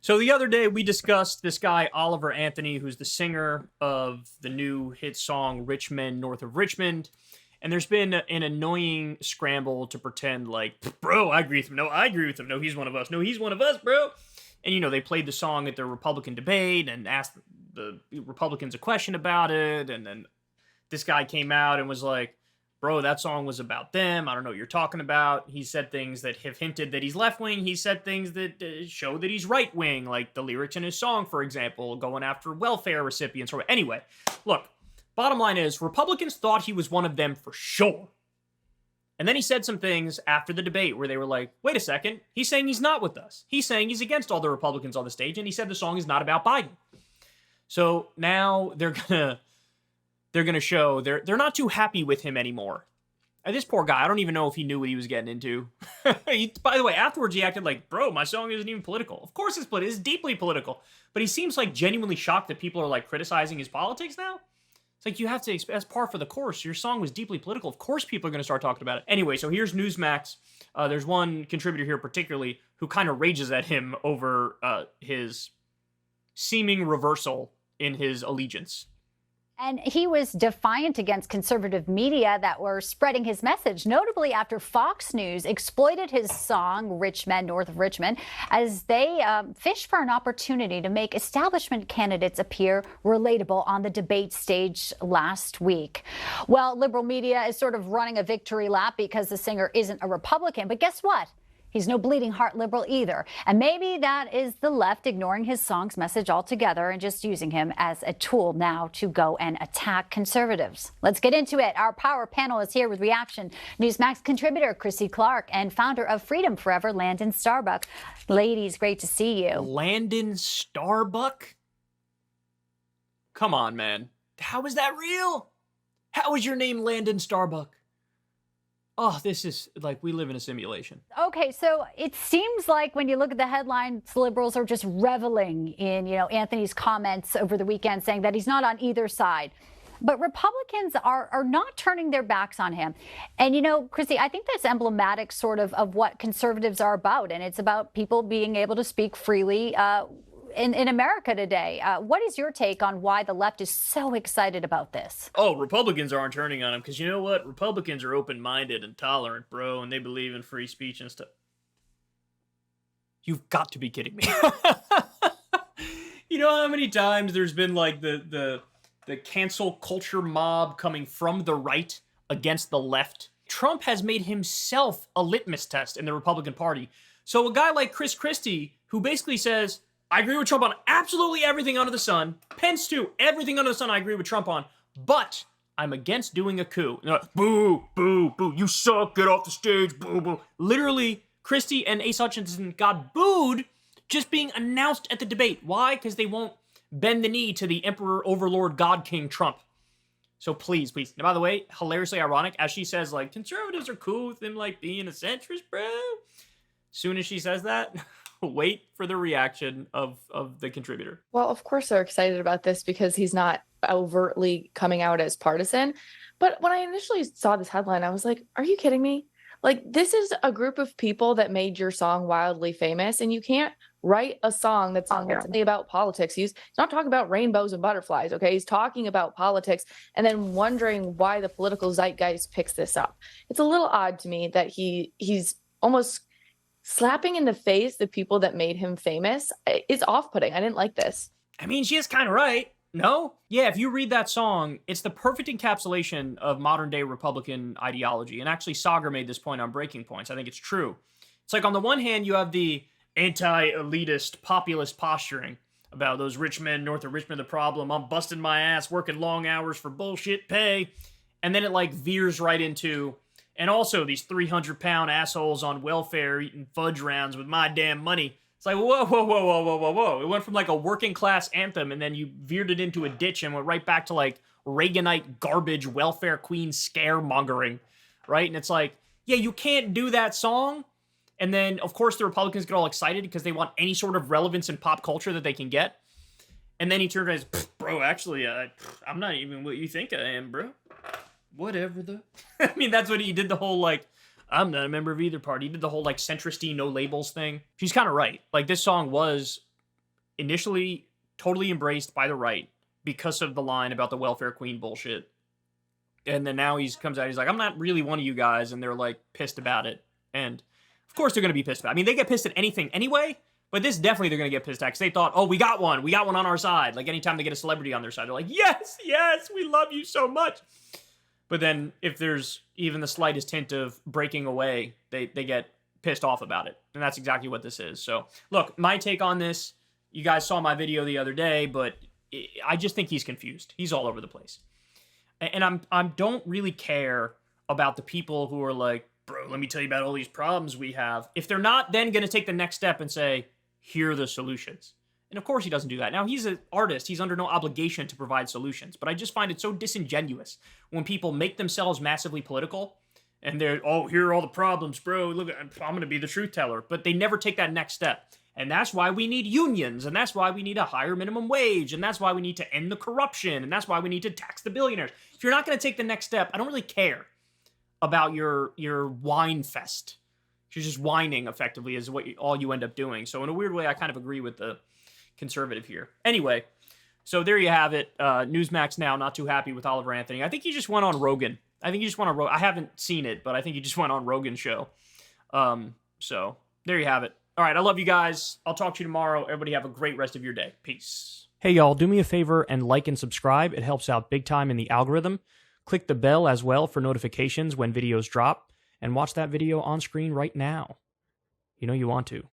So the other day we discussed this guy, Oliver Anthony, who's the singer of the new hit song Richmond, North of Richmond. And there's been an annoying scramble to pretend like, bro, I agree with him. No, I agree with him. No, he's one of us. No, he's one of us, bro. And, they played the song at the Republican debate and asked the Republicans a question about it. And then this guy came out and was like, bro, that song was about them. I don't know what you're talking about. He said things that have hinted that he's left-wing. He said things that show that he's right-wing, like the lyrics in his song, for example, going after welfare recipients. Anyway, look, bottom line is Republicans thought he was one of them for sure. And then he said some things after the debate where they were like, wait a second, he's saying he's not with us. He's saying he's against all the Republicans on the stage, and he said the song is not about Biden. So now they're gonna show they're not too happy with him anymore. And this poor guy, I don't even know if he knew what he was getting into. By the way, afterwards he acted like, bro, my song isn't even political. Of course it's political. It's deeply political. But he seems like genuinely shocked that people are like criticizing his politics now. It's like you have to, as par for the course, your song was deeply political. Of course people are going to start talking about it. Anyway, so here's Newsmax. There's one contributor here particularly who kind of rages at him over his seeming reversal in his allegiance. And he was defiant against conservative media that were spreading his message, notably after Fox News exploited his song, Richmond, North of Richmond, as they fished for an opportunity to make establishment candidates appear relatable on the debate stage last week. Well, liberal media is sort of running a victory lap because the singer isn't a Republican. But guess what? He's no bleeding heart liberal either. And maybe that is the left ignoring his song's message altogether and just using him as a tool now to go and attack conservatives. Let's get into it. Our power panel is here with reaction. Newsmax contributor Chrissy Clark and founder of Freedom Forever, Landon Starbuck. Ladies, great to see you. Landon Starbuck? Come on, man. How is that real? How is your name Landon Starbuck? Oh, this is like we live in a simulation. Okay, so it seems like when you look at the headlines, liberals are just reveling in, Anthony's comments over the weekend saying that he's not on either side. But Republicans are not turning their backs on him. And, Chrissy, I think that's emblematic sort of what conservatives are about. And it's about people being able to speak freely in America today. What is your take on why the left is so excited about this? Oh, Republicans aren't turning on him because you know what? Republicans are open-minded and tolerant, bro, and they believe in free speech and stuff. You've got to be kidding me. You know how many times there's been like the cancel culture mob coming from the right against the left? Trump has made himself a litmus test in the Republican Party. So a guy like Chris Christie, who basically says, I agree with Trump on absolutely everything under the sun. Pence too. Everything under the sun I agree with Trump on. But I'm against doing a coup. Boo, boo, boo. You suck. Get off the stage. Boo, boo. Literally, Christie and Asa Hutchinson got booed just being announced at the debate. Why? Because they won't bend the knee to the Emperor, Overlord, God King Trump. So please, please. And by the way, hilariously ironic, as she says, like, conservatives are cool with him, like, being a centrist, bro. Soon as she says that... wait for the reaction of the contributor. Well, of course they're excited about this because he's not overtly coming out as partisan. But when I initially saw this headline, I was like, are you kidding me? Like, this is a group of people that made your song wildly famous, and you can't write a song that's only about politics. He's not talking about rainbows and butterflies, okay? He's talking about politics and then wondering why the political zeitgeist picks this up. It's a little odd to me that he's almost slapping in the face the people that made him famous. Is off-putting. I didn't like this. I mean, she is kind of right. No? Yeah, if you read that song, it's the perfect encapsulation of modern-day Republican ideology. And actually, Sagar made this point on Breaking Points. I think it's true. It's like, on the one hand, you have the anti-elitist, populist posturing about those rich men north of Richmond, the problem. I'm busting my ass, working long hours for bullshit pay. And then it, like, veers right into... And also these 300-pound assholes on welfare eating fudge rounds with my damn money. It's like, whoa, whoa, whoa, whoa, whoa, whoa, whoa. It went from like a working class anthem and then you veered it into a ditch and went right back to like Reaganite garbage welfare queen scaremongering, right? And it's like, yeah, you can't do that song. And then, of course, the Republicans get all excited because they want any sort of relevance in pop culture that they can get. And then he turned around and says, bro, actually, I'm not even what you think I am, bro. Whatever the... I mean, that's what he did the whole, like, I'm not a member of either party. He did the whole, like, centristy, no labels thing. She's kind of right. Like, this song was initially totally embraced by the right because of the line about the welfare queen bullshit. And then now comes out, he's like, I'm not really one of you guys. And they're like pissed about it. And of course they're going to be pissed about it. I mean, they get pissed at anything anyway, but this definitely they're going to get pissed at because they thought, oh, we got one on our side. Like anytime they get a celebrity on their side, they're like, yes, we love you so much. But then if there's even the slightest hint of breaking away, they get pissed off about it. And that's exactly what this is. So look, my take on this, you guys saw my video the other day, but I just think he's confused. He's all over the place. And I don't really care about the people who are like, bro, let me tell you about all these problems we have. If they're not then going to take the next step and say, here are the solutions. And of course he doesn't do that. Now, he's an artist. He's under no obligation to provide solutions. But I just find it so disingenuous when people make themselves massively political and they're, oh, here are all the problems, bro. Look, I'm going to be the truth teller. But they never take that next step. And that's why we need unions, and that's why we need a higher minimum wage, and that's why we need to end the corruption, and that's why we need to tax the billionaires. If you're not going to take the next step, I don't really care about your whine fest. You're just whining, effectively, is all you end up doing. So in a weird way, I kind of agree with the conservative here. Anyway, so there you have it. Newsmax now not too happy with Oliver Anthony. I think he just went on Rogan. I haven't seen it, but I think he just went on Rogan's show. So there you have it. All right, I love you guys. I'll talk to you tomorrow. Everybody have a great rest of your day. Peace. Hey, y'all, do me a favor and like and subscribe. It helps out big time in the algorithm. Click the bell as well for notifications when videos drop, and watch that video on screen right now. You know you want to.